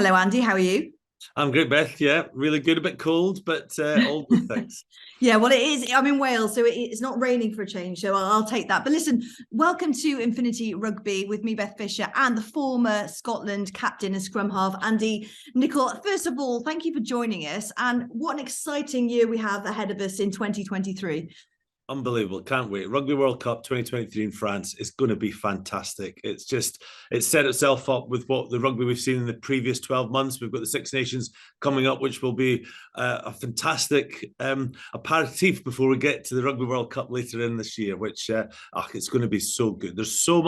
Hello, Andy. How are you? I'm great, Beth. Yeah, really good. A bit cold, but all good, thanks. Yeah, well, it is. I'm in Wales, so it's not raining for a change, so I'll take that. But listen, welcome to Infinity Rugby with me, Beth Fisher, and the former Scotland captain and scrum half, Andy Nicol. First of all, thank you for joining us, and what an exciting year we have ahead of us in 2023. Unbelievable. Can't wait. Rugby World Cup 2023 in France is going to be fantastic. It's set itself up with what the rugby we've seen in the previous 12 months. We've got the Six Nations coming up, which will be a fantastic aperitif before we get to the Rugby World Cup later in this year, which it's going to be so good. There's so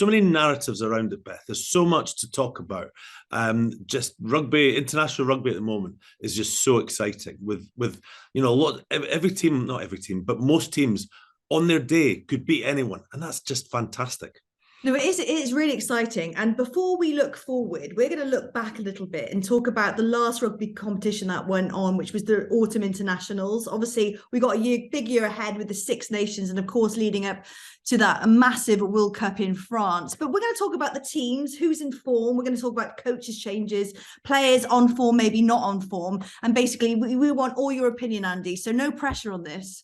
many narratives around it, Beth. There's so much to talk about. Just rugby, international rugby at the moment is just so exciting with a lot, every team, not every team, but most teams on their day could beat anyone. And that's just fantastic. No, it is really exciting. And before we look forward, we're going to look back a little bit and talk about the last rugby competition that went on, which was the Autumn Internationals. Obviously, we got a big year ahead with the Six Nations and, of course, leading up to that massive World Cup in France. But we're going to talk about the teams, who's in form. We're going to talk about coaches' changes, players on form, maybe not on form. And basically, we want all your opinion, Andy. So no pressure on this.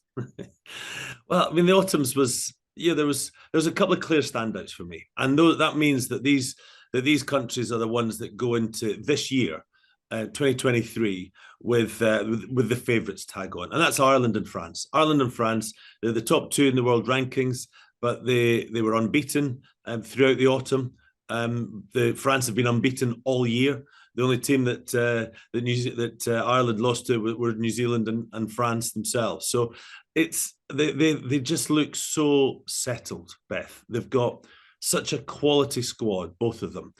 Well, I mean, the Autumns was there was a couple of clear standouts for me, and that means that these countries are the ones that go into this year, 2023, with the favourites tag on, and that's Ireland and France. Ireland and France, they're the top two in the world rankings, but they were unbeaten throughout the autumn. The France have been unbeaten all year. The only team that Ireland lost to were New Zealand and France themselves. So they just look so settled, Beth. They've got such a quality squad, both of them.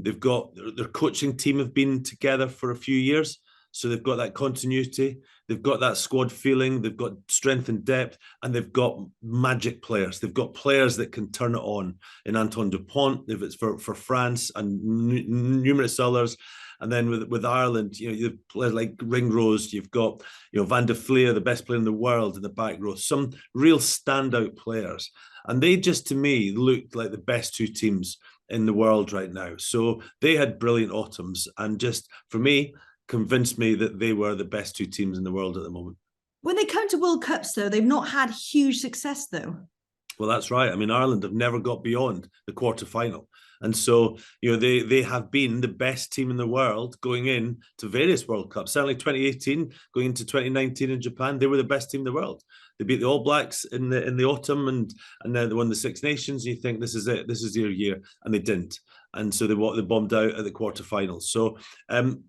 They've got their coaching team have been together for a few years, so they've got that continuity. They've got that squad feeling. They've got strength and depth, and they've got magic players. They've got players that can turn it on. In Antoine Dupont, if it's for France, and numerous others. And then with Ireland, you've players like Ringrose. You've got Van der Fleer, the best player in the world, in the back row. Some real standout players, and they just to me looked like the best two teams in the world right now. So they had brilliant autumns, and just for me, convinced me that they were the best two teams in the world at the moment. When they come to World Cups, though, they've not had huge success, though. Well, that's right. I mean, Ireland have never got beyond the quarter final. And so, they have been the best team in the world going in to various World Cups. Certainly 2018, going into 2019 in Japan, they were the best team in the world. They beat the All Blacks in the autumn, and then they won the Six Nations. And you think this is it, this is their year, and they didn't. And so they bombed out at the quarterfinals. So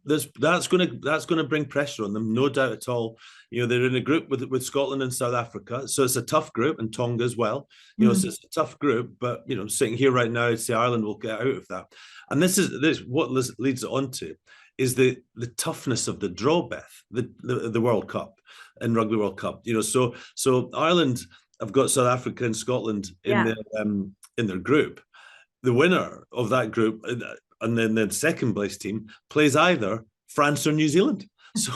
that's going to bring pressure on them, no doubt at all. They're in a group with Scotland and South Africa, so it's a tough group, and Tonga as well. So it's a tough group. But sitting here right now, I'd say Ireland will get out of that. And this is what leads it on to is the toughness of the draw, Beth, the World Cup and Rugby World Cup. So Ireland have got South Africa and Scotland in their group. The winner of that group, and then the second place team, plays either France or New Zealand. So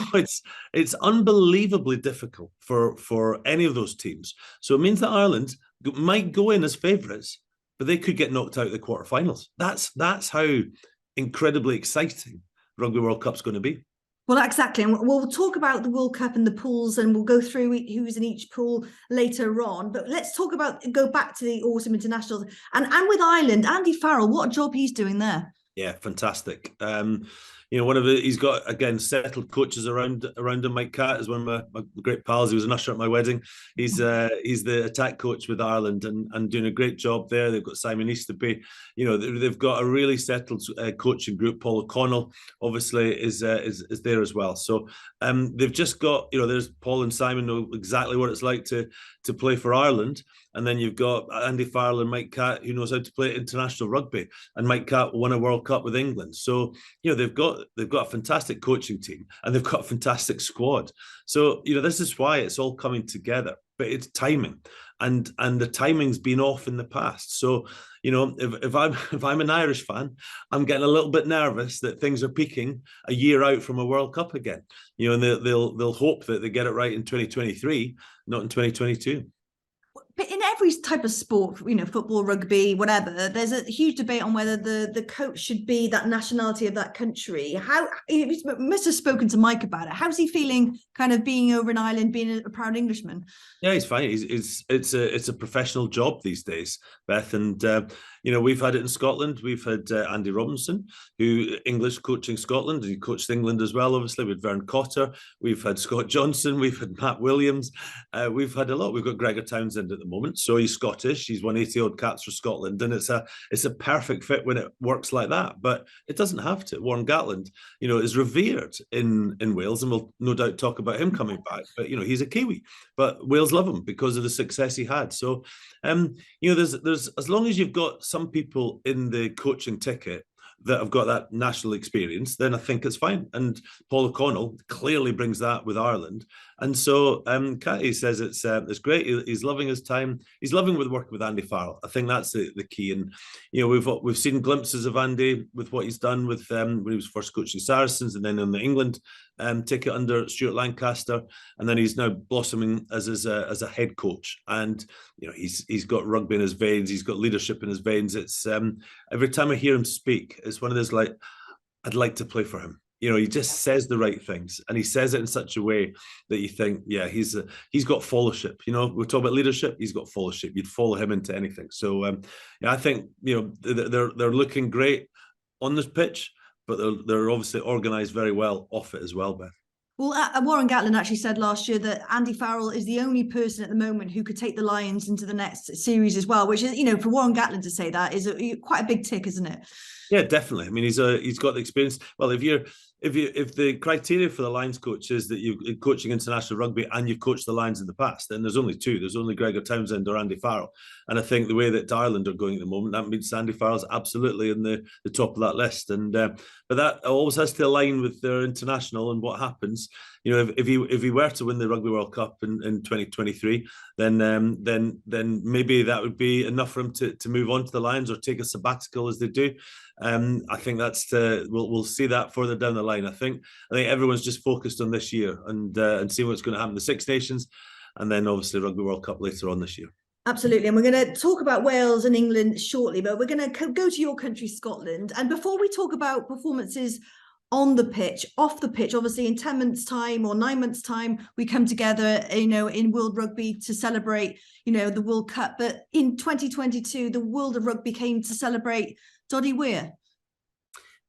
it's unbelievably difficult for any of those teams. So it means that Ireland might go in as favourites, but they could get knocked out of the quarterfinals. That's how incredibly exciting Rugby World Cup's going to be. Well, exactly. And we'll talk about the World Cup and the pools, and we'll go through who's in each pool later on. But let's go back to the Autumn Internationals. And with Ireland, Andy Farrell, what a job he's doing there. Yeah, fantastic. He's got, again, settled coaches around him. Mike Catt is one of my great pals. He was an usher at my wedding. He's the attack coach with Ireland and doing a great job there. They've got Simon Easterby. They've got a really settled coaching group. Paul O'Connell obviously is there as well. So they've just got, there's Paul and Simon know exactly what it's like to play for Ireland. And then you've got Andy Farrell and Mike Catt, who knows how to play international rugby. And Mike Catt won a World Cup with England. So, they've got a fantastic coaching team, and they've got a fantastic squad. So, this is why it's all coming together. But it's timing. And the timing's been off in the past. So, if I'm an Irish fan, I'm getting a little bit nervous that things are peaking a year out from a World Cup again. And they'll hope that they get it right in 2023, not in 2022. But in every type of sport, football, rugby, whatever, there's a huge debate on whether the coach should be that nationality of that country. You must have spoken to Mike about it. How's he feeling kind of being over in Ireland, being a proud Englishman? Yeah, he's fine. It's a professional job these days, Beth, and we've had it in Scotland. We've had Andy Robinson, who English coaching Scotland. He coached England as well, obviously, with Vern Cotter. We've had Scott Johnson. We've had Matt Williams. We've had a lot. We've got Gregor Townsend at the moment, so he's Scottish. He's won 80 odd caps for Scotland, and it's a perfect fit when it works like that. But it doesn't have to. Warren Gatland, is revered in Wales, and we'll no doubt talk about him coming back. But he's a Kiwi, but Wales love him because of the success he had. So, there's as long as you've got some people in the coaching ticket that have got that national experience, then I think it's fine. And Paul O'Connell clearly brings that with Ireland. And so Catty says it's great. He's loving his time. He's loving with working with Andy Farrell. I think that's the key. And we've seen glimpses of Andy with what he's done with when he was first coaching Saracens, and then on the England ticket under Stuart Lancaster, and then he's now blossoming as a head coach. And he's got rugby in his veins. He's got leadership in his veins. It's every time I hear him speak, it's one of those like, I'd like to play for him. He just says the right things, and he says it in such a way that you think, yeah, he's got followership. We're talking about leadership. He's got followership. You'd follow him into anything. So I think they're looking great on this pitch, but they're obviously organised very well off it as well, Beth. Well, Warren Gatland actually said last year that Andy Farrell is the only person at the moment who could take the Lions into the next series as well, which is, for Warren Gatland to say that is quite a big tick, isn't it? Yeah, definitely. I mean, he's got the experience. Well, if the criteria for the Lions coach is that you're coaching international rugby and you've coached the Lions in the past, then there's only two. There's only Gregor Townsend or Andy Farrell. And I think the way that Ireland are going at the moment, that means Andy Farrell's absolutely in the top of that list. And but that always has to align with their international and what happens. If he were to win the Rugby World Cup in 2023, then maybe that would be enough for him to move on to the Lions or take a sabbatical as they do. I think we'll see that further down the line. I think everyone's just focused on this year and seeing what's going to happen in the Six Nations, and then obviously Rugby World Cup later on this year. Absolutely. And we're going to talk about Wales and England shortly, but we're going to go to your country, Scotland. And before we talk about performances on the pitch, off the pitch, obviously in 10 months' time or 9 months' time, we come together, in World Rugby to celebrate, the World Cup. But in 2022, the world of rugby came to celebrate Doddie Weir.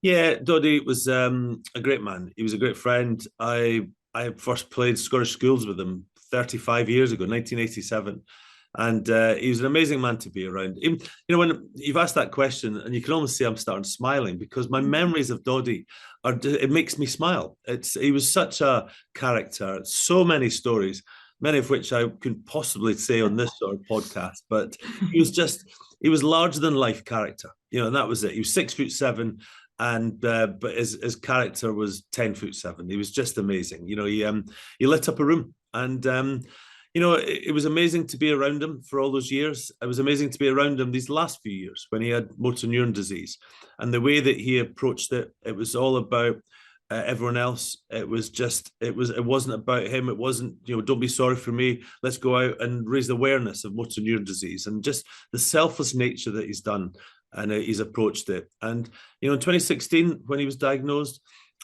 Yeah, Doddie was a great man. He was a great friend. I first played Scottish schools with him 35 years ago, 1987. And he was an amazing man to be around. When you've asked that question, and you can almost see I'm starting smiling because my memories of Doddie it makes me smile. He was such a character, so many stories, many of which I couldn't possibly say on this sort of podcast. But he was larger than life character, and that was it. He was 6'7", and but his character was 10'7". He was just amazing. He lit up a room, and it was amazing to be around him for all those years. It was amazing to be around him these last few years when he had motor neuron disease, and the way that he approached it. It was all about everyone else. It wasn't about him. It wasn't, don't be sorry for me. Let's go out and raise awareness of motor neuron disease and just the selfless nature that he's done, and he's approached it. And in 2016 when he was diagnosed,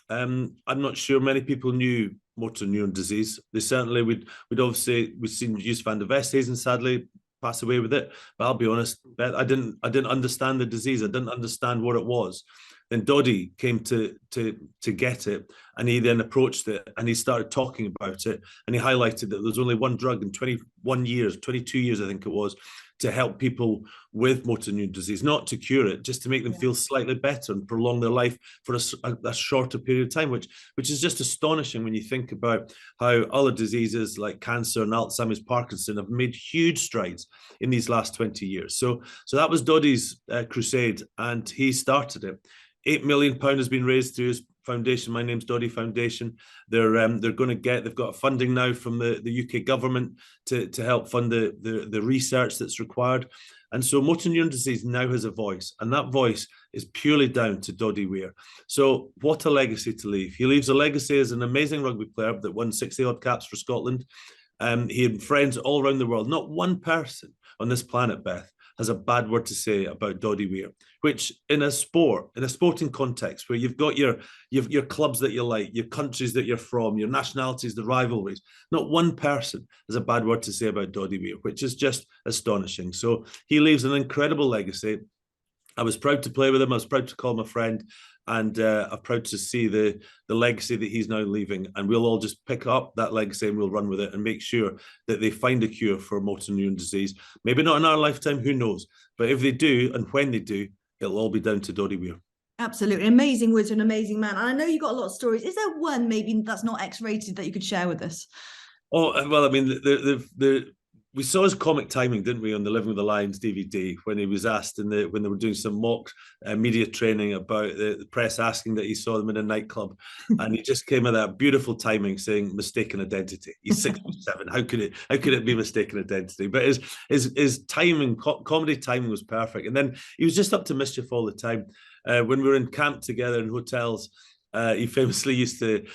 I'm not sure many people knew motor neuron disease. They certainly we'd seen Jus van der Westhuizen sadly pass away with it. But I'll be honest, I didn't understand the disease. I didn't understand what it was. Then Doddie came to get it, and he then approached it, and he started talking about it, and he highlighted that there's only one drug in 22 years, I think it was, to help people with motor neuron disease, not to cure it, just to make them feel slightly better and prolong their life for a shorter period of time, which is just astonishing when you think about how other diseases like cancer and Alzheimer's, Parkinson have made huge strides in these last 20 years. So that was Doddie's crusade, and he started it. £8 million has been raised through his foundation. My name's Doddie Foundation. They've got funding now from the UK government to help fund the research that's required. And so motor neuron disease now has a voice, and that voice is purely down to Doddie Weir. So what a legacy to leave. He leaves a legacy as an amazing rugby player that won 60 odd caps for Scotland. He had friends all around the world. Not one person on this planet, Beth, has a bad word to say about Doddie Weir, which in a sporting context where you've got your clubs that you like, your countries that you're from, your nationalities, the rivalries, not one person has a bad word to say about Doddie Weir, which is just astonishing. So he leaves an incredible legacy. I was proud to play with him. I was proud to call him a friend, and I'm proud to see the legacy that he's now leaving. And we'll all just pick up that legacy and we'll run with it and make sure that they find a cure for motor neuron disease. Maybe not in our lifetime, who knows? But if they do, and when they do, it'll all be down to Doddie Weir. Absolutely. Amazing words, an amazing man. And I know you've got a lot of stories. Is there one maybe that's not X-rated that you could share with us? Oh, well, I mean, we saw his comic timing, didn't we, on the Living with the Lions DVD when he was asked when they were doing some mock media training about the press asking that he saw them in a nightclub, and he just came with that beautiful timing saying mistaken identity. He's 6'7". How could it be mistaken identity? But his timing, comedy timing was perfect, and then he was just up to mischief all the time. When we were in camp together in hotels, he famously used to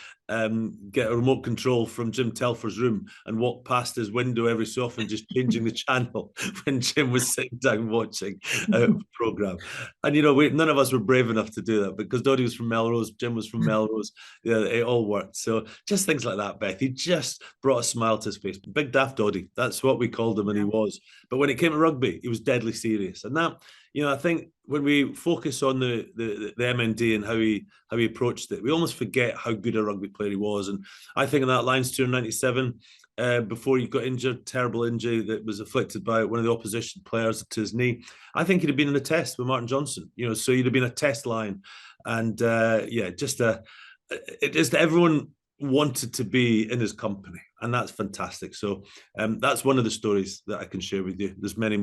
get a remote control from Jim Telfer's room and walk past his window every so often, just changing the channel when Jim was sitting down watching a programme. And, none of us were brave enough to do that because Doddie was from Melrose, Jim was from Melrose. Yeah, it all worked. So just things like that, Beth. He just brought a smile to his face. Big Daft Doddie, that's what we called him, and he was. But when it came to rugby, he was deadly serious. And that, I think when we focus on the MND and how he approached it, we almost forget how good a rugby player he was. And I think in that Lions tour in '97, before he got injured, terrible injury that was afflicted by one of the opposition players to his knee, I think he'd have been in a test with Martin Johnson. So he'd have been a test line, and just everyone wanted to be in his company, and that's fantastic. So that's one of the stories that I can share with you. There's many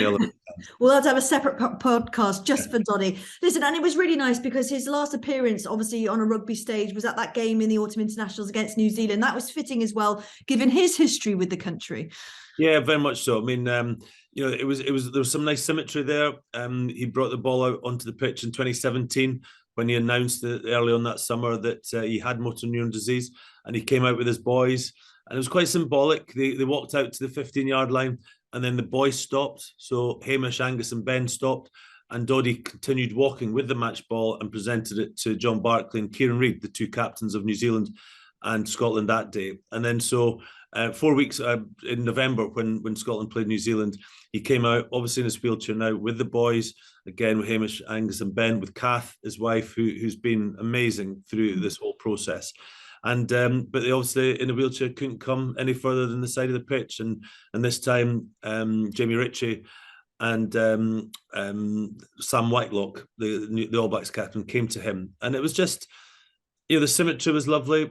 other. We'll have to have a separate podcast just for Doddie. Listen, and it was really nice because his last appearance, obviously on a rugby stage, was at that game in the Autumn Internationals against New Zealand. That was fitting as well, given his history with the country. Yeah, very much so. I mean, there was some nice symmetry there. He brought the ball out onto the pitch in 2017. When he announced early on that summer that he had motor neuron disease, and he came out with his boys, and it was quite symbolic. They walked out to the 15-yard line, and then the boys stopped. So Hamish, Angus and Ben stopped, and Doddie continued walking with the match ball and presented it to John Barclay and Kieran Reid, the two captains of New Zealand and Scotland that day. And then 4 weeks in November, when Scotland played New Zealand, he came out, obviously in his wheelchair now, with the boys, again with Hamish, Angus and Ben, with Kath, his wife, who's been amazing through this whole process. And but they obviously in a wheelchair couldn't come any further than the side of the pitch. And this time, Jamie Ritchie and Sam Whitelock, the All Blacks captain, came to him, and it was just, the symmetry was lovely.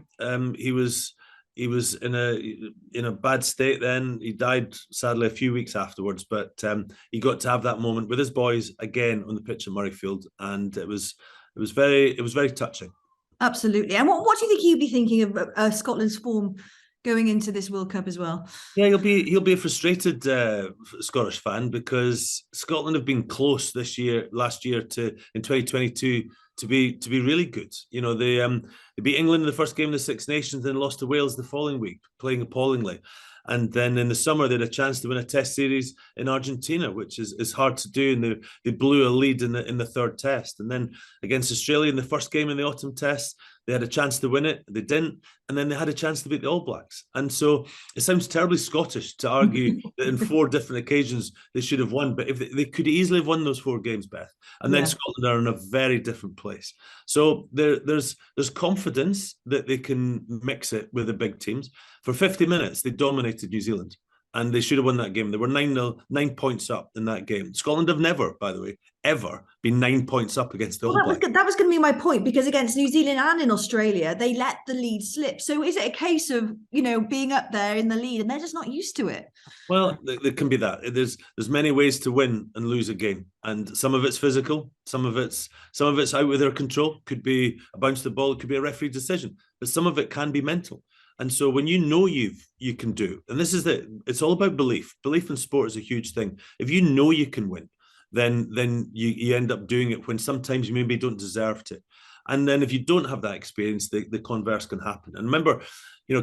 He was in a bad state then. He died sadly a few weeks afterwards, but he got to have that moment with his boys again on the pitch at Murrayfield, and it was very touching. Absolutely. And what do you think he'd be thinking of Scotland's form going into this World Cup as well? Yeah, he'll be a frustrated Scottish fan, because Scotland have been close last year in 2022 to be really good. They beat England in the first game of the Six Nations, then lost to Wales the following week, playing appallingly. And then in the summer, they had a chance to win a test series in Argentina, which is hard to do. And they blew a lead in the third test. And then against Australia in the first game in the autumn test, they had a chance to win it. They didn't. And then they had a chance to beat the All Blacks. And so it sounds terribly Scottish to argue that in 4 different occasions they should have won. But if they could easily have won those 4 games, Beth, and then Scotland are in a very different place. So there's confidence that they can mix it with the big teams. For 50 minutes, they dominated New Zealand, and they should have won that game. They were 9 points up in that game. Scotland have never, by the way, ever been 9 points up against the All Blacks. That was going to be my point, because against New Zealand and in Australia, they let the lead slip. So is it a case of, being up there in the lead and they're just not used to it? Well, there can be that. There's many ways to win and lose a game, and some of it's physical, some of it's out with their control. Could be a bounce the ball, it could be a referee decision, but some of it can be mental. And so when you can do, and this is it's all about belief. Belief in sport is a huge thing. If you know you can win, then you end up doing it when sometimes you maybe don't deserve to. And then if you don't have that experience, the converse can happen. And remember,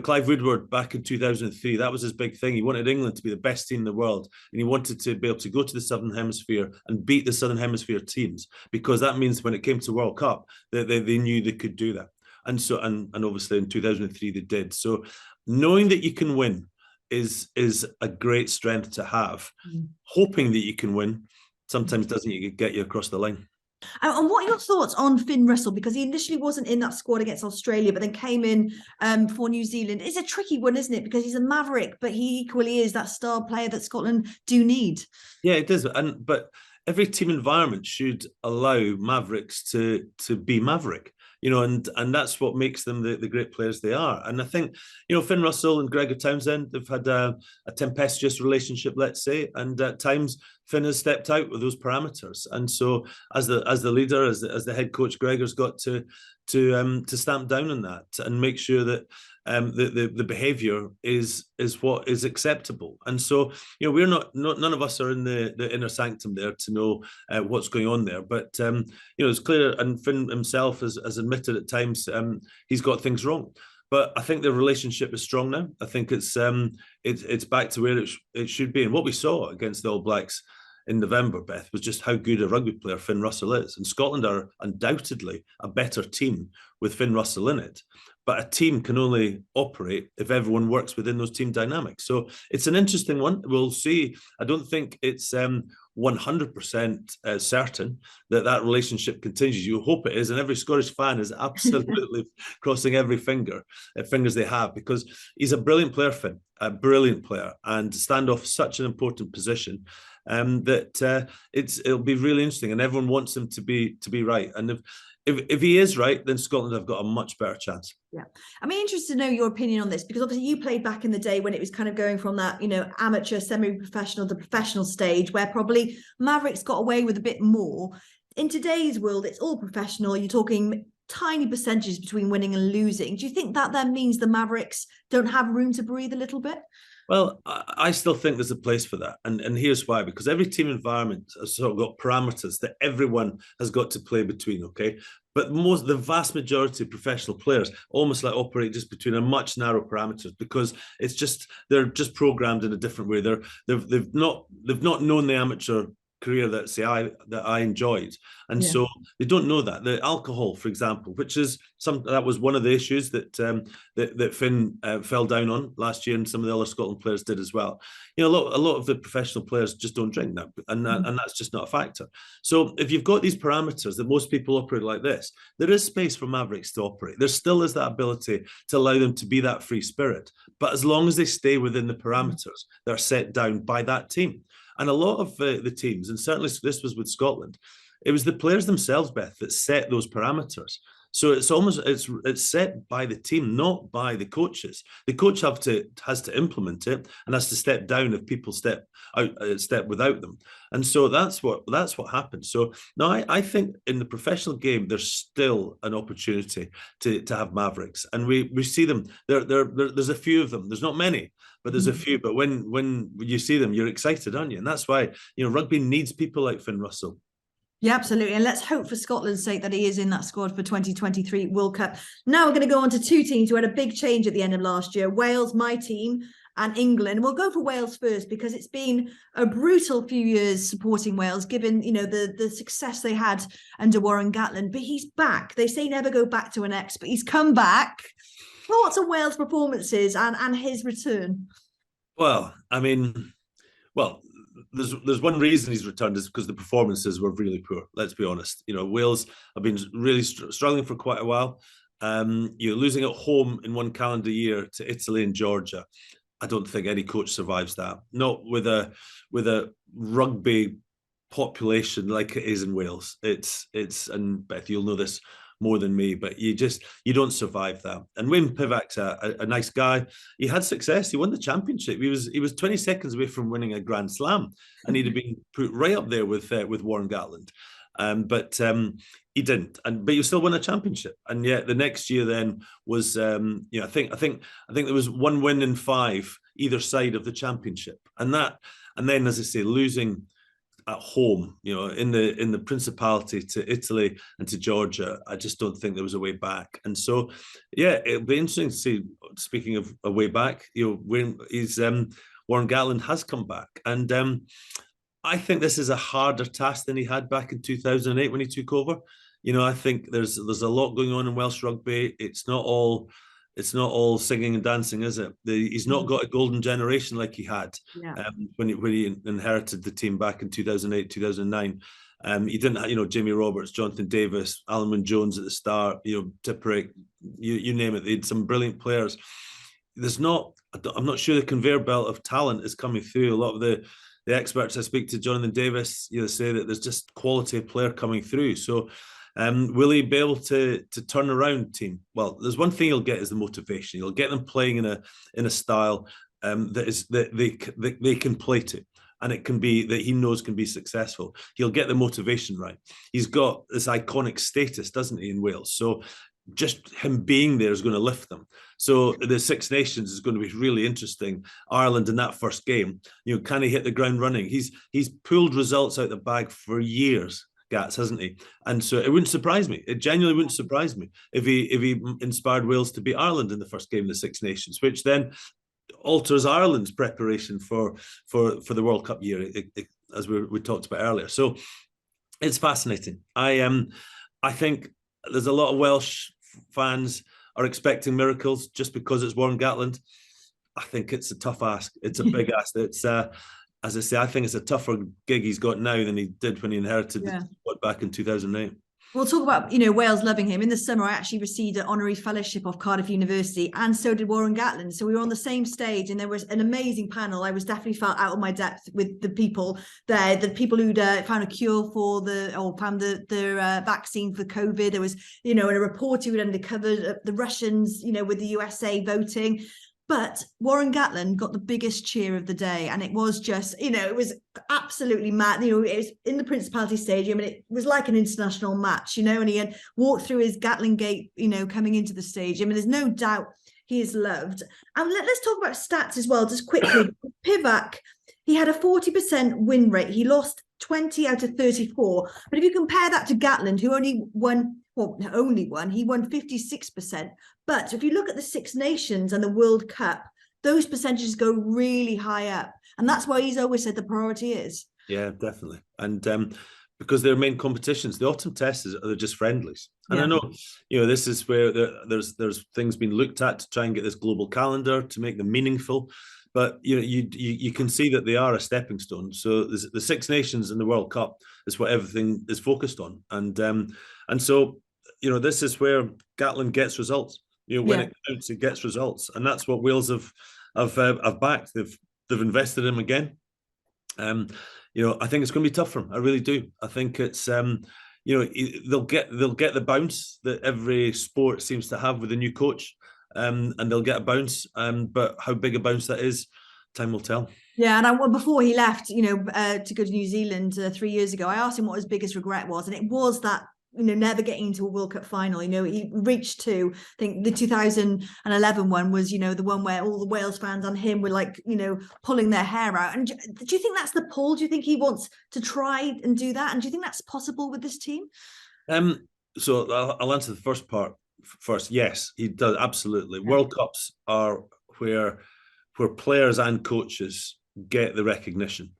Clive Woodward back in 2003, that was his big thing. He wanted England to be the best team in the world, and he wanted to be able to go to the Southern Hemisphere and beat the Southern Hemisphere teams, because that means when it came to World Cup, they knew they could do that. And so, and obviously in 2003 they did. So knowing that you can win is a great strength to have. Hoping that you can win sometimes doesn't get you across the line. And what are your thoughts on Finn Russell? Because he initially wasn't in that squad against Australia, but then came in for New Zealand. It's a tricky one, isn't it? Because he's a maverick, but he equally is that star player that Scotland do need. Yeah, it does. But every team environment should allow mavericks to be maverick. And that's what makes them the great players they are. And I think, Finn Russell and Gregor Townsend, they've had a tempestuous relationship, let's say, and at times Finn has stepped out with those parameters. And so as the leader, as the head coach, Gregor's got to stamp down on that and make sure that the behaviour is what is acceptable. And so, we're none of us are in the inner sanctum there to know what's going on there. But it's clear, and Finn himself has admitted at times he's got things wrong. But I think the relationship is strong now. I think it's back to where it should be. And what we saw against the All Blacks in November, Beth, was just how good a rugby player Finn Russell is. And Scotland are undoubtedly a better team with Finn Russell in it. But a team can only operate if everyone works within those team dynamics. So it's an interesting one. We'll see. I don't think it's 100% certain that relationship continues. You hope it is, and every Scottish fan is absolutely crossing every fingers they have, because he's a brilliant player, Finn, a brilliant player, and stand off such an important position that it'll be really interesting, and everyone wants him to be right. And if he is right, then Scotland have got a much better chance. Yeah. I'm interested to know your opinion on this, because obviously you played back in the day when it was kind of going from that, amateur, semi-professional to professional stage, where probably Mavericks got away with a bit more. In today's world, it's all professional. You're talking tiny percentages between winning and losing. Do you think that then means the Mavericks don't have room to breathe a little bit? Well, I still think there's a place for that. And here's why. Because every team environment has sort of got parameters that everyone has got to play between, okay? But the vast majority of professional players almost like operate just between a much narrow parameters, because they're just programmed in a different way. They've not known the amateur career that I enjoyed, and so they don't know that the alcohol, for example, which is that was one of the issues that Finn fell down on last year, and some of the other Scotland players did as well. A lot of the professional players just don't drink that, and that's just not a factor. So if you've got these parameters that most people operate like this, there is space for Mavericks to operate. There still is that ability to allow them to be that free spirit, but as long as they stay within the parameters that are set down by that team. And a lot of the teams, and certainly this was with Scotland, it was the players themselves, Beth, that set those parameters. So it's set by the team, not by the coaches. The coach has to implement it and has to step down if people step without them. And so that's what happens. So now I think in the professional game there's still an opportunity to have Mavericks, and we see them. There's a few of them. There's not many, but there's a few. But when you see them, you're excited, aren't you? And that's why rugby needs people like Finn Russell. Yeah, absolutely. And let's hope for Scotland's sake that he is in that squad for 2023 World Cup. Now we're going to go on to two teams who had a big change at the end of last year. Wales, my team, and England. We'll go for Wales first, because it's been a brutal few years supporting Wales, given, the success they had under Warren Gatland. But he's back. They say never go back to an ex, but he's come back. Thoughts on Wales' performances and his return? Well, there's one reason he's returned, is because the performances were really poor. Let's be honest. Wales have been really struggling for quite a while. Losing at home in one calendar year to Italy and Georgia. I don't think any coach survives that. Not with a rugby population like it is in Wales. It's and Beth, you'll know this more than me, but you don't survive that. And Wayne Pivac's a nice guy. He had success. He won the championship. He was 20 seconds away from winning a Grand Slam, and he'd have been put right up there with Warren Gatland. But he didn't. But you still won a championship. And yet the next year then was I think there was one win in 5 either side of the championship. And then, as I say, losing at home, in the Principality to Italy and to Georgia, I just don't think there was a way back. And so, yeah, it'll be interesting to see. Speaking of a way back, when Warren Gatland has come back, and I think this is a harder task than he had back in 2008 when he took over. I think there's a lot going on in Welsh rugby. It's not all singing and dancing, is it? He's not got a golden generation like he had when he inherited the team back in 2008, 2009. He didn't, Jamie Roberts, Jonathan Davis, Alan Wynne-Jones at the start, Tipperick, you name it. They had some brilliant players. I'm not sure the conveyor belt of talent is coming through. A lot of the experts I speak to, Jonathan Davis, say that there's just quality of player coming through. So will he be able to turn around team? Well, there's one thing he'll get is the motivation. He'll get them playing in a style that they can play to, and it can be that he knows can be successful. He'll get the motivation right. He's got this iconic status, doesn't he, in Wales? So just him being there is going to lift them. So the Six Nations is going to be really interesting. Ireland in that first game, can he hit the ground running? He's pulled results out the bag for years, Gats, hasn't he? And so it wouldn't surprise me. It genuinely wouldn't surprise me if he inspired Wales to beat Ireland in the first game of the Six Nations, which then alters Ireland's preparation for the World Cup year, as we talked about earlier. So it's fascinating. I think there's a lot of Welsh fans are expecting miracles just because it's Warren Gatland. I think it's a tough ask. It's a big ask. It's as I say, I think it's a tougher gig he's got now than he did when he inherited the squad back in 2008. We'll talk about, Wales loving him. In the summer, I actually received an honorary fellowship of Cardiff University, and so did Warren Gatland. So we were on the same stage, and there was an amazing panel. I was definitely felt out of my depth with the people there, the people who'd found a cure for found the vaccine for COVID. There was, a reporter who'd undercovered the Russians, with the USA voting. But Warren Gatland got the biggest cheer of the day. And it was just, it was absolutely mad. It was in the Principality Stadium, and it was like an international match, and he had walked through his Gatling gate, coming into the stadium. And there's no doubt he is loved. And let's talk about stats as well, just quickly. Pivac, he had a 40% win rate. He lost 20 out of 34. But if you compare that to Gatland, who he won 56%. But if you look at the Six Nations and the World Cup, those percentages go really high up. And that's why he's always said the priority is. Yeah, definitely. And because their main competitions, the autumn tests are just friendlies. And I know, this is where there's things being looked at to try and get this global calendar to make them meaningful. But you can see that they are a stepping stone. So the Six Nations and the World Cup is what everything is focused on. And so this is where Gatland gets results. When it counts, it gets results, and that's what Wales have backed. They've invested in him again. I think it's going to be tough for him. I really do. I think it's they'll get the bounce that every sport seems to have with a new coach, and they'll get a bounce. But how big a bounce that is, time will tell. Yeah, and before he left, to go to New Zealand 3 years ago, I asked him what his biggest regret was, and it was that never getting into a World Cup final. He reached to, I think the 2011 one was, the one where all the Wales fans and him were like, pulling their hair out. And do you think that's the pull? Do you think he wants to try and do that? And do you think that's possible with this team? So I'll answer the first part first. Yes, he does. Absolutely. Yeah. World Cups are where players and coaches get the recognition.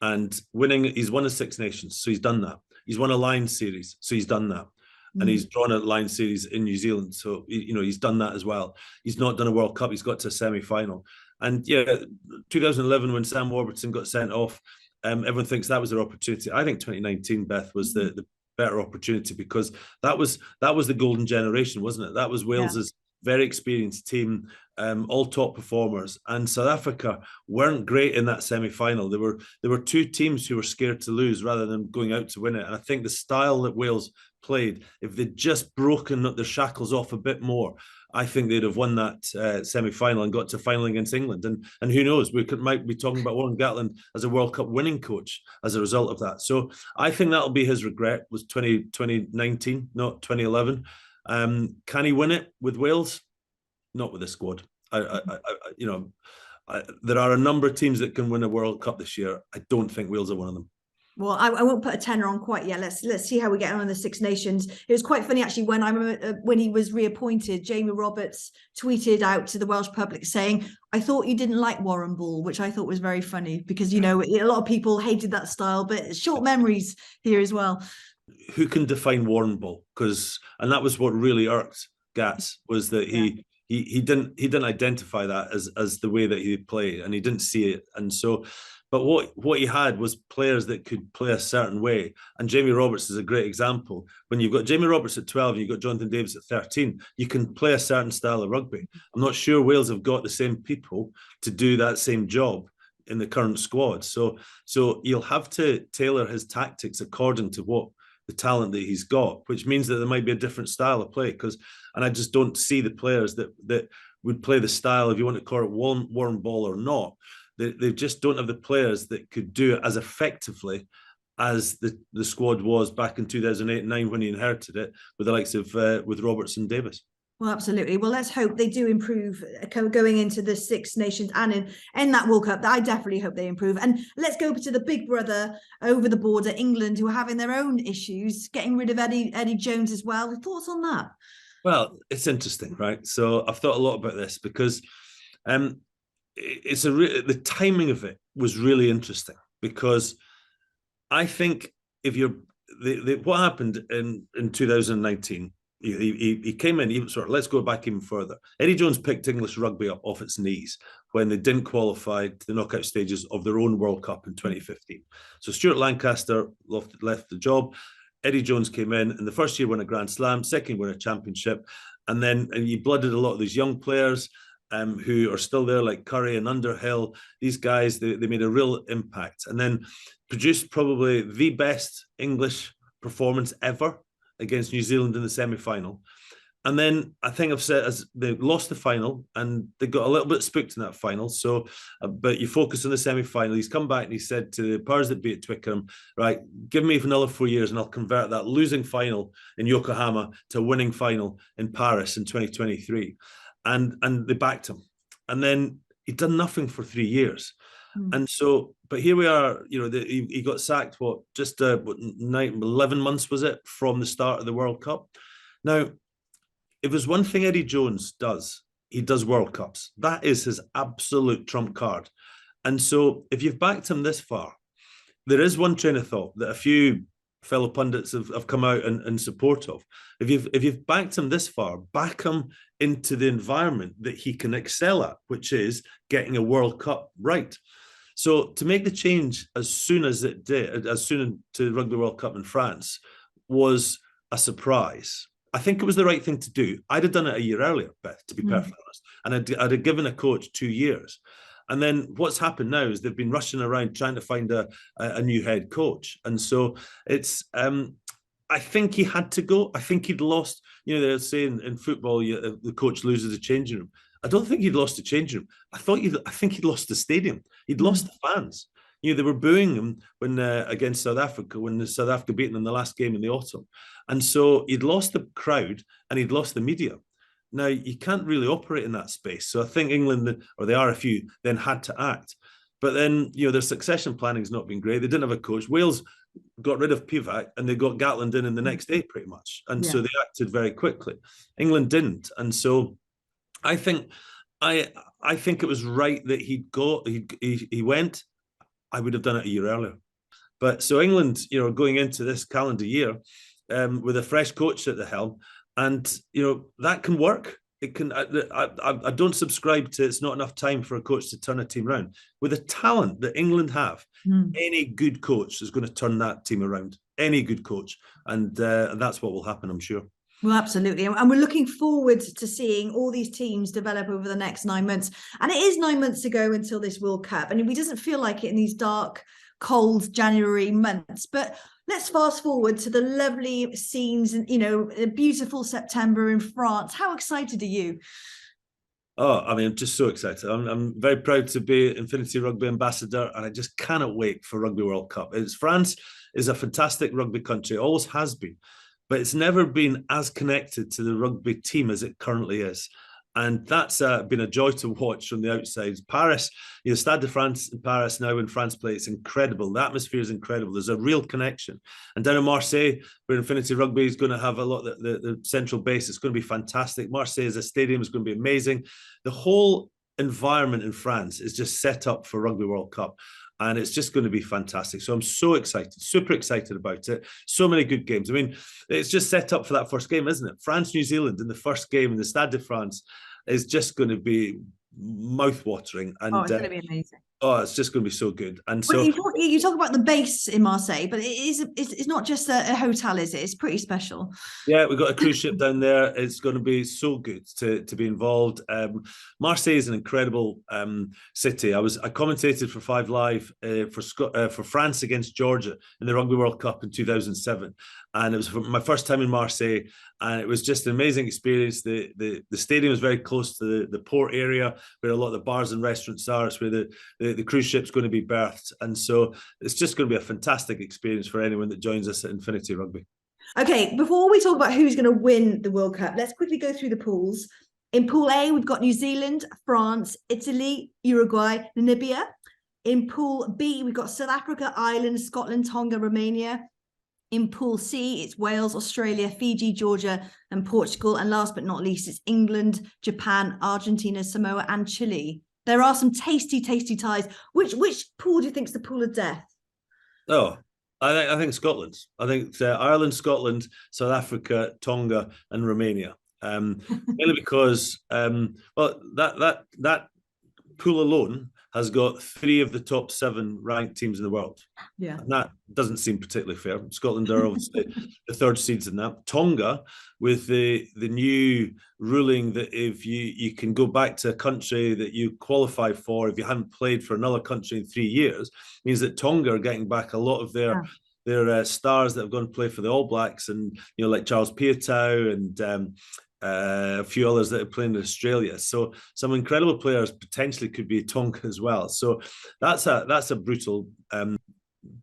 And winning, he's won the Six Nations, so he's done that. He's won a Lions series, so he's done that. And he's drawn a Lions series in New Zealand, so he's done that as well. He's not done a World Cup, he's got to a semi-final. And 2011 when Sam Warburton got sent off, everyone thinks that was their opportunity. I think 2019, Beth, was the better opportunity, because that was the golden generation, wasn't it? That was Wales's very experienced team, all top performers. And South Africa weren't great in that semi-final. There were two teams who were scared to lose rather than going out to win it. And I think the style that Wales played, if they'd just broken their shackles off a bit more, I think they'd have won that semi-final and got to final against England. And who knows, might be talking about Warren Gatland as a World Cup winning coach as a result of that. So I think that'll be his regret, was 2019, not 2011. Can he win it with Wales? Not with this squad. There are a number of teams that can win a World Cup this year. I don't think Wales are one of them. Well, I won't put a tenner on quite yet. Let's see how we get on in the Six Nations. It was quite funny actually when I remember when he was reappointed, Jamie Roberts tweeted out to the Welsh public saying, "I thought you didn't like Warren Ball," which I thought was very funny because a lot of people hated that style, but short memories here as well. Who can define Warren Ball? And that was what really irked Gats, was that he didn't identify that as the way that he played, and he didn't see it, and so. But what he had was players that could play a certain way. And Jamie Roberts is a great example. When you've got Jamie Roberts at 12 and you've got Jonathan Davis at 13, you can play a certain style of rugby. I'm not sure Wales have got the same people to do that same job in the current squad. So you'll have to tailor his tactics according to what the talent that he's got, which means that there might be a different style of play. And I just don't see the players that would play the style, if you want to call it Warren Ball or not. They just don't have the players that could do it as effectively as the squad was back in 2008-9 when he inherited it with the likes of with Roberts and Davis. Well, absolutely. Well, let's hope they do improve going into the Six Nations and in that World Cup. I definitely hope they improve. And let's go to the big brother over the border, England, who are having their own issues, getting rid of Eddie Jones as well. Thoughts on that? Well, it's interesting, right? So I've thought a lot about this because the timing of it was really interesting, because I think if you're what happened in 2019, he came in, let's go back even further. Eddie Jones picked English rugby up off its knees when they didn't qualify to the knockout stages of their own World Cup in 2015. So Stuart Lancaster left the job. Eddie Jones came in the first year won a Grand Slam, second won a championship, and he blooded a lot of these young players who are still there, like Curry and Underhill. These guys, they made a real impact, and then produced probably the best English performance ever against New Zealand in the semi-final. And then I think I've said, as they lost the final and they got a little bit spooked in that final. So, but you focus on the semi-final. He's come back and he said to the powers that be at Twickenham, right, give me another 4 years and I'll convert that losing final in Yokohama to a winning final in Paris in 2023. And they backed him. And then he'd done nothing for 3 years. And so, but here we are, he got sacked, just 11 months, was it, from the start of the World Cup? Now, if there's one thing Eddie Jones does, he does World Cups. That is his absolute trump card. And so if you've backed him this far, there is one train of thought that a few fellow pundits have come out in support of. If you've backed him this far, back him into the environment that he can excel at, which is getting a World Cup right. So to make the change as soon as it did, as soon to the Rugby World Cup in France, was a surprise. I think it was the right thing to do. I'd have done it a year earlier, Beth, to be perfectly honest. And I'd have given a coach 2 years. And then what's happened now is they've been rushing around trying to find a new head coach. And so it's, I think he had to go. I think he'd lost, they're saying in football, the coach loses the changing room. I don't think he'd lost the changing room. I think he'd lost the stadium. He'd lost the fans. They were booing him when against South Africa, when South Africa beat them in the last game in the autumn. And so he'd lost the crowd and he'd lost the media. Now, you can't really operate in that space. So I think England, or the RFU, then had to act. But then, their succession planning has not been great. They didn't have a coach. Wales got rid of Pivac and they got Gatland in the next day, pretty much. And so they acted very quickly. England didn't. And so I think it was right that he went. I would have done it a year earlier. But so England, going into this calendar year with a fresh coach at the helm, and that can work. It can. I don't subscribe to it's not enough time for a coach to turn a team around. With the talent that England have, any good coach is going to turn that team around. Any good coach, and that's what will happen, I'm sure. Well, absolutely. And we're looking forward to seeing all these teams develop over the next 9 months. And it is 9 months to go until this World Cup. And it doesn't feel like it in these dark, cold January months. But let's fast forward to the lovely scenes and, a beautiful September in France. How excited are you? Oh, I'm just so excited. I'm very proud to be Infinity Rugby ambassador, and I just cannot wait for Rugby World Cup. France is a fantastic rugby country, always has been. But it's never been as connected to the rugby team as it currently is. And that's been a joy to watch from the outside. Paris, Stade de France in Paris now, when France play, it's incredible. The atmosphere is incredible. There's a real connection. And down in Marseille, where Infinity Rugby is going to have a lot of the central base, it's going to be fantastic. Marseille as a stadium is going to be amazing. The whole environment in France is just set up for Rugby World Cup. And it's just going to be fantastic. So I'm so excited, super excited about it. So many good games. I mean, it's just set up for that first game, isn't it? France, New Zealand in the first game in the Stade de France is just going to be mouth-watering. And, it's going to be amazing. Oh, it's just going to be so good. And well, so you talk about the base in Marseille, but it's not just a hotel, is it? It's pretty special. Yeah, we've got a cruise ship down there. It's going to be so good to be involved. Marseille is an incredible city. I commentated for 5 Live for France against Georgia in the Rugby World Cup in 2007, and it was my first time in Marseille, and it was just an amazing experience. The stadium is very close to the port area where a lot of the bars and restaurants are. It's where the cruise ship's going to be berthed, and so it's just going to be a fantastic experience for anyone that joins us at Infinity Rugby. Okay, before we talk about who's going to win the World Cup, let's quickly go through the pools. In Pool A, we've got New Zealand, France, Italy, Uruguay, Namibia. In Pool B, we've got South Africa, Ireland, Scotland, Tonga, Romania. In Pool C, it's Wales, Australia, Fiji, Georgia, and Portugal. And last but not least, it's England, Japan, Argentina, Samoa, and Chile. There are some tasty, tasty ties. Which pool do you think is the pool of death? Oh, I think Scotland. I think Ireland, Scotland, South Africa, Tonga, and Romania. Mainly because that pool alone has got 3 of the top 7 ranked teams in the world. Yeah, and that doesn't seem particularly fair. Scotland are obviously the 3rd seeds in that. Tonga, with the new ruling that if you can go back to a country that you qualify for if you haven't played for another country in 3 years, means that Tonga are getting back a lot of their stars that have gone to play for the All Blacks, and like Charles Piutau and a few others that are playing in Australia. So some incredible players potentially could be Tonga as well. So that's a brutal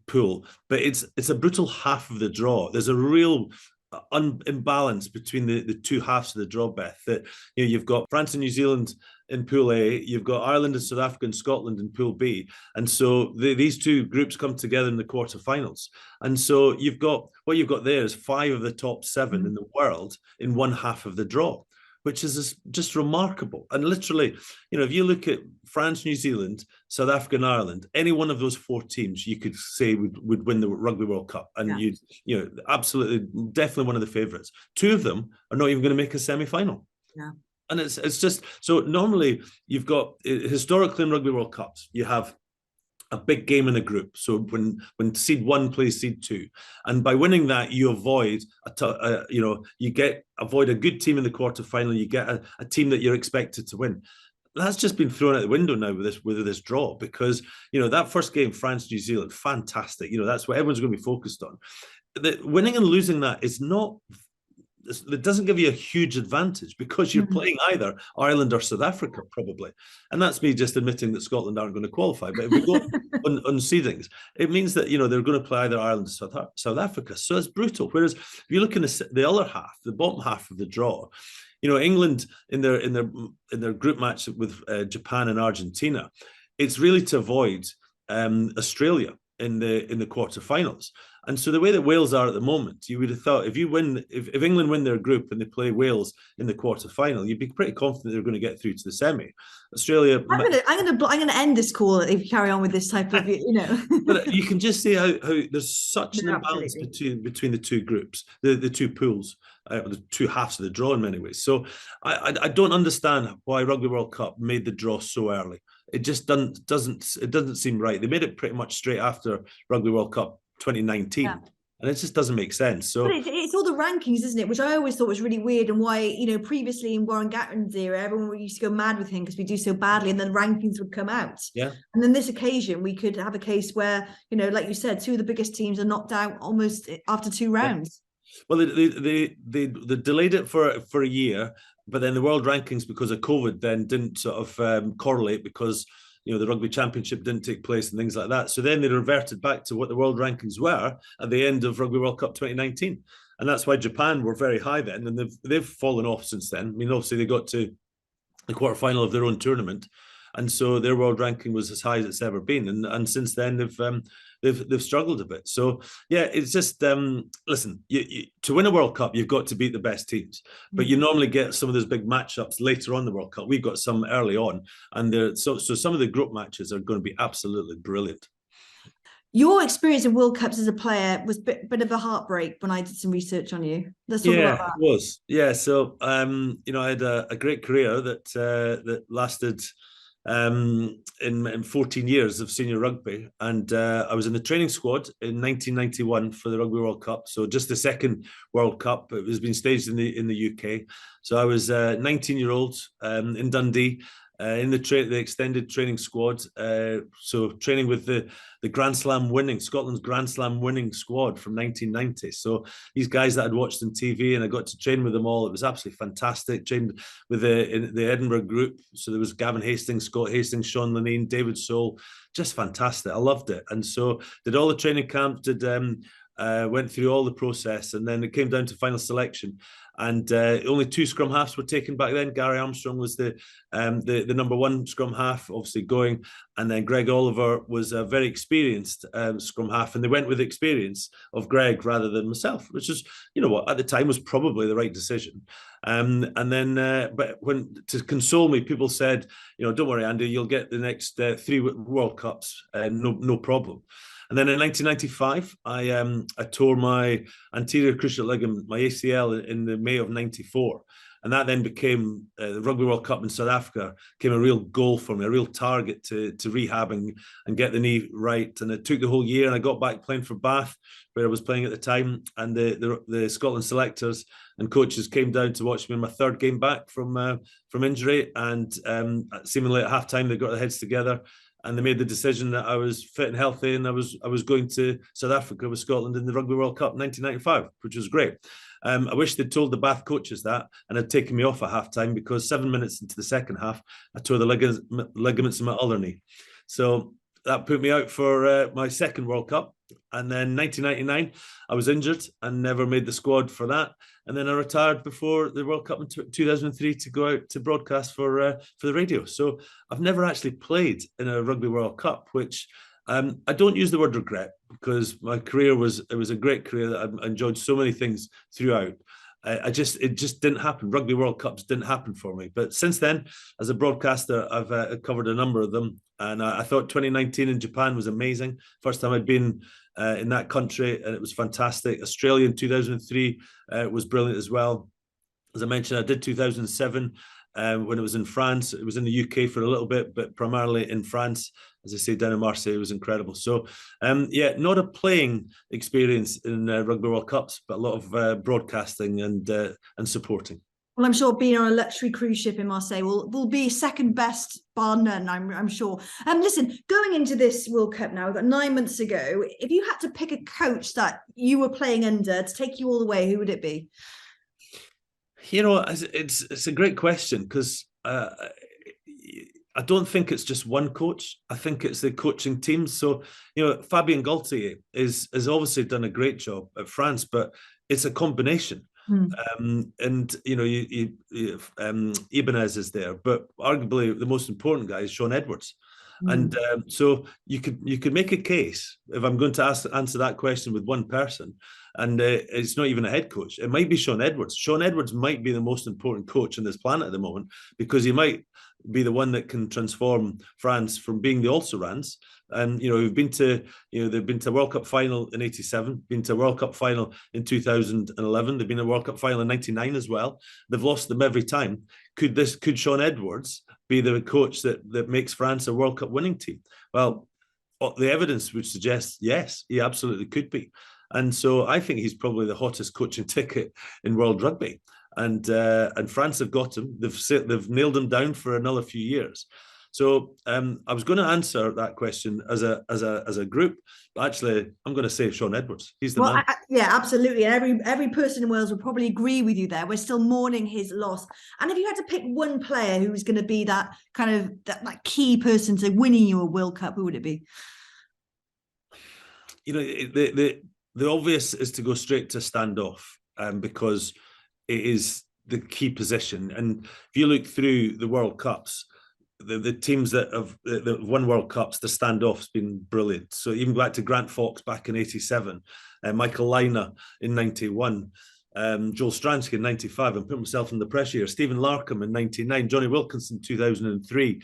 pool, but it's a brutal half of the draw. There's a real imbalance between the 2 halves of the draw, Beth. That you've got France and New Zealand in Pool A, you've got Ireland and South Africa and Scotland in Pool B, and so these 2 groups come together in the quarterfinals. And so you've got there is 5 of the top 7 in the world in one half of the draw, which is just remarkable. And literally, if you look at France, New Zealand, South Africa, and Ireland, any one of those 4 teams you could say would win the Rugby World Cup, and absolutely, definitely one of the favourites. 2 of them are not even going to make a semi-final. Yeah. And it's just so normally you've got historically in Rugby World Cups you have a big game in a group. So when seed 1 plays seed 2, and by winning that you avoid avoid a good team in the quarterfinal. You get a team that you're expected to win. That's just been thrown out the window now with this draw, because that first game, France New Zealand, fantastic. That's what everyone's going to be focused on. The winning and losing that is not. It doesn't give you a huge advantage, because you're playing either Ireland or South Africa, probably. And that's me just admitting that Scotland aren't going to qualify. But if we go on seedings, it means that, they're going to play either Ireland or South Africa. So it's brutal. Whereas if you look in the other half, the bottom half of the draw, England in their group match with Japan and Argentina, it's really to avoid Australia in the quarterfinals. And so the way that Wales are at the moment, you would have thought if England win their group and they play Wales in the quarterfinal, you'd be pretty confident they're going to get through to the semi. Australia. I'm going to end this call if you carry on with this type of But you can just see how there's such an imbalance between the 2 groups, the 2 pools, the 2 halves of the draw in many ways. So I don't understand why Rugby World Cup made the draw so early. It just doesn't seem right. They made it pretty much straight after Rugby World Cup 2019, and it just doesn't make sense. So but it's all the rankings, isn't it? Which I always thought was really weird, and why previously in Warren Gatland's era, everyone used to go mad with him because we do so badly, and then rankings would come out. Yeah. And then this occasion, we could have a case where like you said, 2 of the biggest teams are knocked out almost after 2 rounds. Well, they delayed it for a year, but then the world rankings, because of COVID, then didn't sort of correlate, because the Rugby Championship didn't take place and things like that. So then they reverted back to what the world rankings were at the end of Rugby World Cup 2019. And that's why Japan were very high then, and they've fallen off since then. I mean, obviously they got to the quarterfinal of their own tournament, and so their world ranking was as high as it's ever been. And since then they've struggled a bit. So yeah, it's just listen, to win a World Cup, you've got to beat the best teams, but you normally get some of those big matchups later on the World Cup. We've got some early on, and so some of the group matches are going to be absolutely brilliant. Your experience in World Cups as a player was a bit of a heartbreak when I did some research on you. Let's talk about that. It was. Yeah. So, I had a great career that lasted in 14 years of senior rugby. And I was in the training squad in 1991 for the Rugby World Cup. So just the second World Cup. It was being staged in the UK. So I was 19-year-old in Dundee. In the extended training squad, so training with the Scotland's Grand Slam winning squad from 1990. So these guys that I'd watched on TV, and I got to train with them all. It was absolutely fantastic. Trained with the Edinburgh group. So there was Gavin Hastings, Scott Hastings, Sean Lenine, David Soul. Just fantastic. I loved it. And so did all the training camps, went through all the process, and then it came down to final selection. And only 2 scrum halves were taken back then. Gary Armstrong was the number 1 scrum half, obviously going, and then Greg Oliver was a very experienced scrum half, and they went with the experience of Greg rather than myself, which is, at the time was probably the right decision. And then, but to console me, people said, don't worry, Andy, you'll get the next 3 World Cups, no problem. And then in 1995, I tore my anterior cruciate ligament, my ACL, in the May of '94. And that then became the Rugby World Cup in South Africa, became a real goal for me, a real target to rehab and get the knee right. And it took the whole year, and I got back playing for Bath, where I was playing at the time. And the Scotland selectors and coaches came down to watch me in my 3rd game back from injury. And seemingly at halftime, they got their heads together, and they made the decision that I was fit and healthy, and I was going to South Africa with Scotland in the Rugby World Cup 1995, which was great. I wish they'd told the Bath coaches that and had taken me off at halftime, because 7 minutes into the second half, I tore the ligaments in my other knee. So that put me out for my second World Cup. And then 1999, I was injured and never made the squad for that. And then I retired before the World Cup in 2003 to go out to broadcast for the radio. So I've never actually played in a Rugby World Cup, which I don't use the word regret, because my career was a great career that I enjoyed so many things throughout. It just didn't happen. Rugby World Cups didn't happen for me. But since then, as a broadcaster, I've covered a number of them, and I thought 2019 in Japan was amazing. First time I'd been in that country, and it was fantastic. Australia in 2003 was brilliant as well. As I mentioned, I did 2007 when it was in France. It was in the UK for a little bit, but primarily in France. As I say, down in Marseille, it was incredible. So, not a playing experience in Rugby World Cups, but a lot of broadcasting and supporting. Well, I'm sure being on a luxury cruise ship in Marseille will be second best, bar none, I'm sure. Listen, going into this World Cup now, we've got 9 months to go. If you had to pick a coach that you were playing under to take you all the way, who would it be? It's a great question, because I don't think it's just one coach. I think it's the coaching team. So, Fabien Galtier has obviously done a great job at France, but it's a combination. And Ibanez is there, but arguably the most important guy is Sean Edwards. And so you could make a case, if I'm going to answer that question with one person, and it's not even a head coach, it might be Sean Edwards. Sean Edwards might be the most important coach on this planet at the moment, because he might be the one that can transform France from being the also-rans. And they've been to World Cup final in '87, been to a World Cup final in 2011. They've been to a World Cup final in '99 as well. They've lost them every time. Could Sean Edwards be the coach that makes France a World Cup winning team? Well, the evidence would suggest yes, he absolutely could be. And so I think he's probably the hottest coaching ticket in world rugby. And France have got him. They've nailed him down for another few years. So I was going to answer that question as a group, but actually I'm going to say Sean Edwards. He's the man. Yeah, absolutely. And every person in Wales would probably agree with you there. We're still mourning his loss. And if you had to pick one player who was going to be that kind of that key person to winning you a World Cup, who would it be? The obvious is to go straight to standoff, because it is the key position. And if you look through the World Cups, the teams that have won World Cups, the standoff's been brilliant. So even back to Grant Fox back in '87, Michael Lina in '91, Joel Stransky in '95, and put myself under pressure here. Stephen Larkham in '99, Johnny Wilkinson 2003.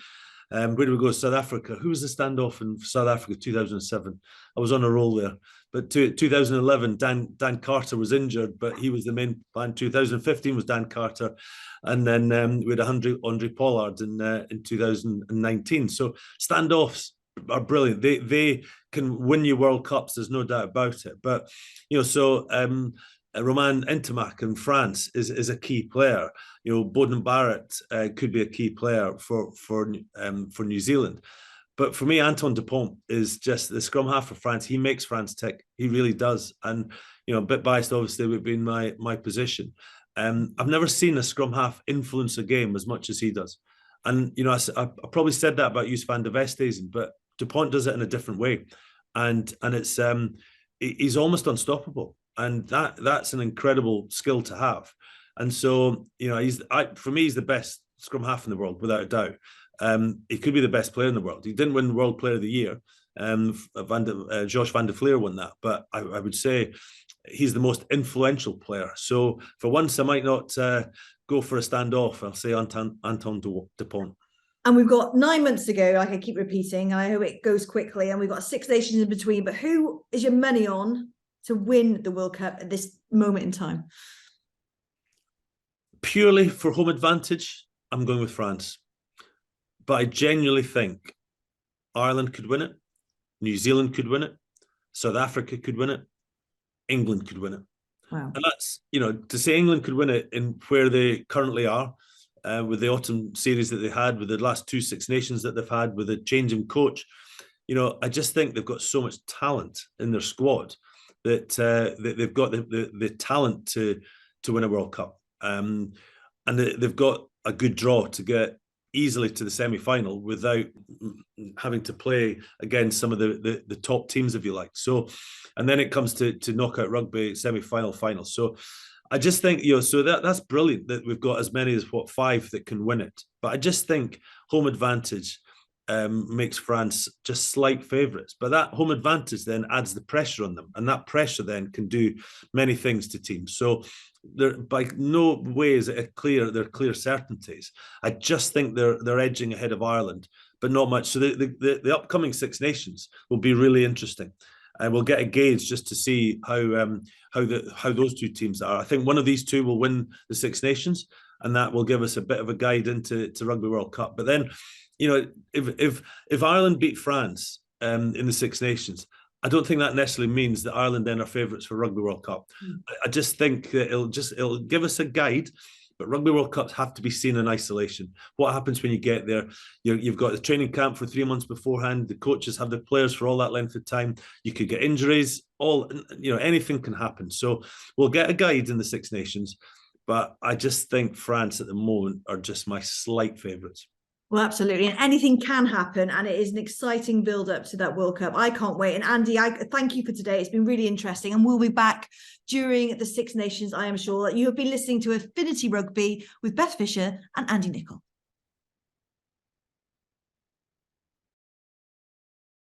Where do we go? South Africa. Who was the standoff in South Africa 2007? I was on a roll there. But 2011, Dan Carter was injured, but he was the main man. 2015 was Dan Carter. And then we had Andre Pollard in 2019. So standoffs are brilliant. They can win you World Cups. There's no doubt about it. But, so Romain Ntamack in France is a key player. Beauden Barrett could be a key player for New Zealand. But for me, Antoine Dupont is just the scrum half for France. He makes France tick. He really does. And, a bit biased, obviously, would be my position. I've never seen a scrum half influence a game as much as he does. And, I probably said that about Yus van der Westhuizen, but Dupont does it in a different way. And it's he's almost unstoppable. And that's an incredible skill to have. And so, for me, he's the best scrum half in the world, without a doubt. He could be the best player in the world. He didn't win the World Player of the Year. Josh van der Fleer won that. But I would say he's the most influential player. So for once, I might not go for a standoff. I'll say Antoine Dupont. And we've got 9 months to go, like I keep repeating, and I hope it goes quickly. And we've got 6 nations in between. But who is your money on to win the World Cup at this moment in time? Purely for home advantage, I'm going with France. But I genuinely think Ireland could win it, New Zealand could win it, South Africa could win it, England could win it. Wow. And that's, to say England could win it in where they currently are, with the autumn series that they had, with the last 2 Six Nations that they've had, with a change in coach, I just think they've got so much talent in their squad that they've got the talent to win a World Cup. And they've got a good draw to get easily to the semi-final without having to play against some of the top teams, if you like. So, and then it comes to knockout rugby, semi-final, final. So I just think, so that's brilliant that we've got as many as 5 that can win it. But I just think home advantage makes France just slight favourites. But that home advantage then adds the pressure on them. And that pressure then can do many things to teams. So they're by no way is it they're clear certainties. I just think they're edging ahead of Ireland, but not much. So the upcoming Six Nations will be really interesting. And we'll get a gauge just to see how those 2 teams are. I think one of these 2 will win the Six Nations, and that will give us a bit of a guide into Rugby World Cup. But then, if Ireland beat France in the Six Nations, I don't think that necessarily means that Ireland then are favourites for Rugby World Cup. I just think that it'll give us a guide. But Rugby World Cups have to be seen in isolation. What happens when you get there? You've got the training camp for 3 months beforehand. The coaches have the players for all that length of time. You could get injuries. Anything can happen. So we'll get a guide in the Six Nations. But I just think France at the moment are just my slight favourites. Well, absolutely. And anything can happen. And it is an exciting build up to that World Cup. I can't wait. And Andy, I thank you for today. It's been really interesting. And we'll be back during the Six Nations, I am sure. You have been listening to Affinity Rugby with Beth Fisher and Andy Nicol.